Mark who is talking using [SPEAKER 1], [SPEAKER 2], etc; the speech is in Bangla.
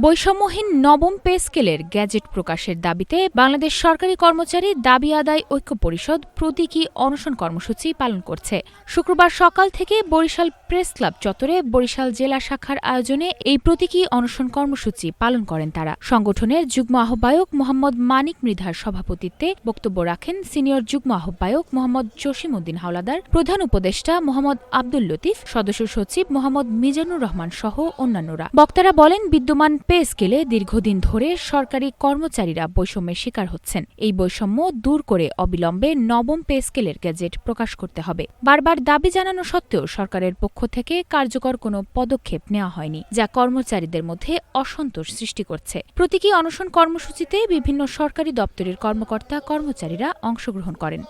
[SPEAKER 1] বৈষম্যহীন নবম পে স্কেলের গ্যাজেট প্রকাশের দাবিতে বাংলাদেশ সরকারি কর্মচারী দাবি আদায় ঐক্য পরিষদ প্রতীকী অনশন কর্মসূচি পালন করছে। শুক্রবার সকাল থেকে বরিশাল প্রেস ক্লাব চত্বরে বরিশাল জেলা শাখার আয়োজনে এই প্রতীকী অনশন কর্মসূচি পালন করেন তারা। সংগঠনের যুগ্ম আহ্বায়ক মোহাম্মদ মানিক মৃধার সভাপতিত্বে বক্তব্য রাখেন সিনিয়র যুগ্ম আহ্বায়ক মোহাম্মদ জসিমউদ্দিন হাওলাদার, প্রধান উপদেষ্টা মোহাম্মদ আব্দুল লতিফ, সদস্য সচিব মোহাম্মদ মিজানুর রহমান সহ অন্যান্যরা। বক্তারা বলেন, বিদ্যমান পে স্কেলে দীর্ঘদিন ধরে সরকারি কর্মচারীরা বৈষম্যের শিকার হচ্ছেন। এই বৈষম্য দূর করে অবিলম্বে নবম পে স্কেলের গেজেট প্রকাশ করতে হবে। বারবার দাবি জানানো সত্ত্বেও সরকারের পক্ষ থেকে কার্যকর কোনো পদক্ষেপ নেওয়া হয়নি, যা কর্মচারীদের মধ্যে অসন্তোষ সৃষ্টি করছে। প্রতীকী অনশন কর্মসূচিতে বিভিন্ন সরকারি দপ্তরের কর্মকর্তা কর্মচারীরা অংশগ্রহণ করেন।